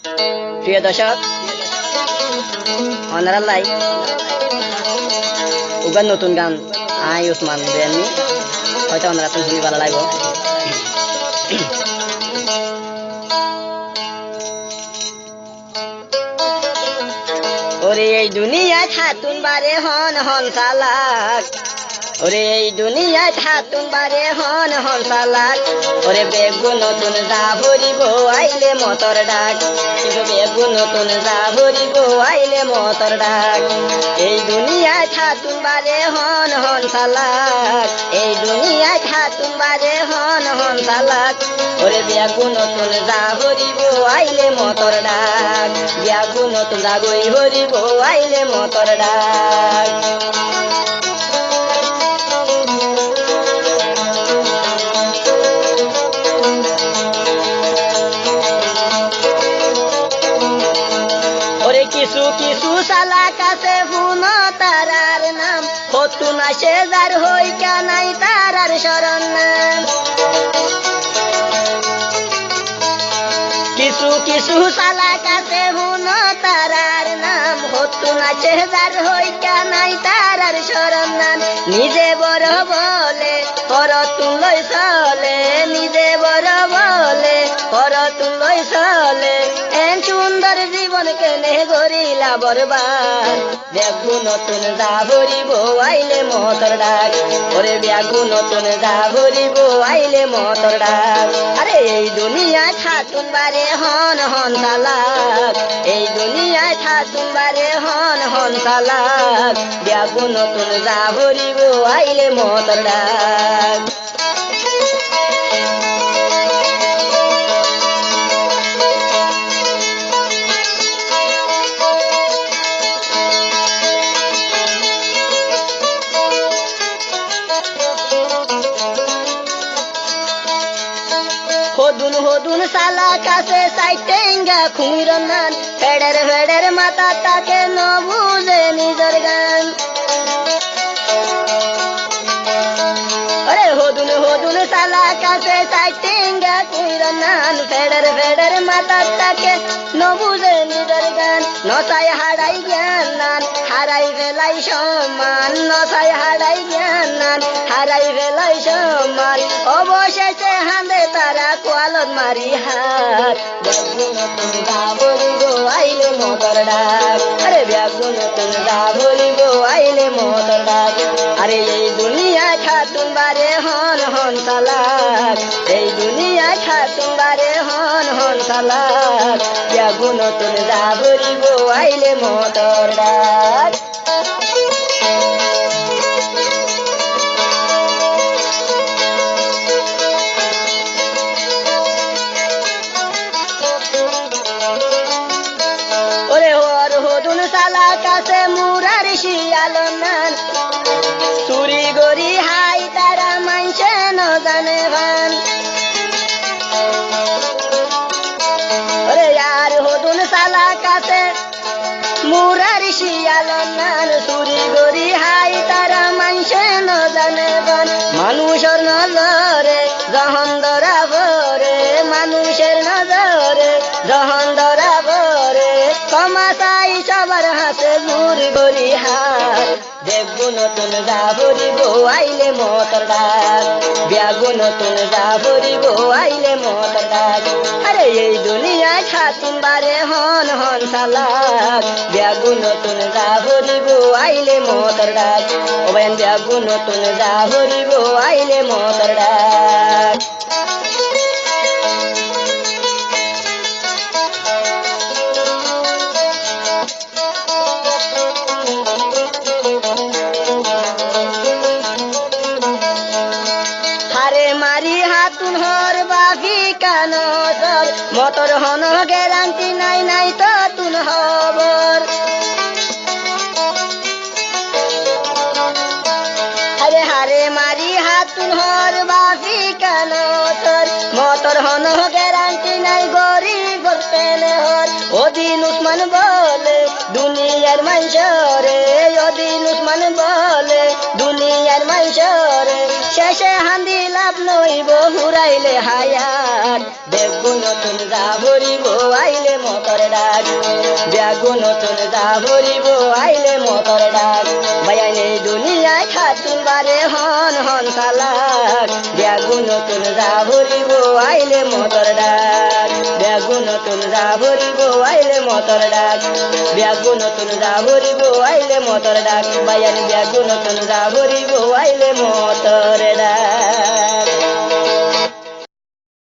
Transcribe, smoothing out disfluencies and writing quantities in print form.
প্রিয় দর্শক অনারাল্লাই উগার নতুন গান আই উসমান দেননি হয়তো ওনারা তুমি শুনি ভালো লাগবো। ওরে এই দুনিয়ায় খাতুন বারে হন হন চালাক, ওরে এই দুনিয়ায় খাতুন বারে হন হন চালাক, ওরে বেগু নতুন যা ভরিব আইলে মটর ডাক, কিন্তু বেগু নতুন যা ভরিব আইলে মটর ডাক। এই দুনিয়ায় খাতুন বারে হন হন চালাক, এই দুনিয়ায় খাতুন বারে হন হন চালাক, ওরে বেগু নতুন যা ভরিব আইলে মটর ডাক, বেগু নতুন যা গই ভরিব আইলে মটর ডাক। কিছু কিছু চালাক আছে হুন তারার নাম, হতু না সে যার হই কানাই তারার শরণ নাম। কিছু কিছু চালাক আছে হুন তারার নাম, হতু না সে যার হই কানাই তারার শরণ নাম। নিজে বড় বলে পর তুলই চলে, নিজে বড় বলে পর তুলই চলে, এন সুন্দর জীবন কেনে গরিলা বরবাদ। ব্যাগু নতুন যা ভরিব আইলে মটর ডাক, ওরে ব্যাগু নতুন যা ভরিব আইলে মটর ডাক। আরে এই দুনিয়ায় খাতুন বারে হন হন চালাক, এই দুনিয়ায় খাতুন বারে হন হন চালাক, ব্যাগু নতুন যা ভরিব আইলে মটর ডাক। হদুন হদুন চালাক আছে সাইটেঙ্গা খুমির নান, ফেডের ফেডের মাথা তাকে ন বুঝে নিজের গান। আরে হদুন হদুন চালাক আছে সাইটেঙ্গা খুমির নান, ফেডের ফেডের মাথা তাকে ন বুঝে নিজের গান। নচাই হারাই জ্ঞান নান হারাই ফেলাই সমান, নচাই হারাই জ্ঞান নান হারাই ফেলাই সমান, অবশেষে হাঁদে তারা কোয়ালত মারি হাত। ব্যাগু নতুন যা ভরিব আইলে মটর ডাক, আরে ব্যাগু নতুন যা ভরিব আইলে মটর ডাক। আরে এই দুনিয়ায় খাতুন বারে হন হন চালাক, এই দুনিয়ায় খাতুন বারে হন হন চালাক, ব্যাগু নতুন যা ভরিব আইলে মটর ডাক। চালাক আছে মুরার শিয়াল নান, চুরি গরি হাই তারা মানছে ন জানে ভান। ওরে আর হদুন চালাক আছে মুরার শিয়াল নান, চুরি গরি হাই তারা মানছে ন জানে ভান। মানুষের নজরে যখন ধরা ভরে, মানুষের নজরে যখন ধরা ভরে, ক্ষমা চাই সবার হাতে ঘুরি গরি হাত। ব্যাগু নতুন যা ভরিব আইলে মটর ডাক, ব্যাগু নতুন যা ভরিব আইলে মটর ডাক। আরে এই দুনিয়ায় খাতুন বারে হন হন চালাক, ব্যাগু নতুন যা ভরিব আইলে মটর ডাক, ও বেন ব্যাগু নতুন যা ভরিব আইলে মটর ডাক। মারি হাতুন হর বাকি কান সর, মটর হন গ্যারান্টি নাই নাই তো তুন হবর। আরে হারে মারি হাতুন হর বাকি কান সর, মটর হন গ্যারান্টি নাই গরিব পেলে হর। ওদিন উসমান বলে দুনিয়ার মাইশরে, ওদিন উসমান বলে দুনিয়ার মাইশরে, শেষে হান্দি লাভ নইব হুরাইলে হায়াত। বেগু নতুন যা ভরিব আইলে মটর ডাক বেগু নতুন যা ভরিব আইলে মটর ডাক বায়ানে দুনিয়ায় খাতুন বারে হন হন সালাক বেগু নতুন যা ভরিব আইলে মটর ডাক বেগু নতুন যা ভরিব আইলে মটর ডাক বেগু নতুন যা ভরিব আইলে মটর ডাক বায়ানে বেগু নতুন যা ভরিব আইলে মটর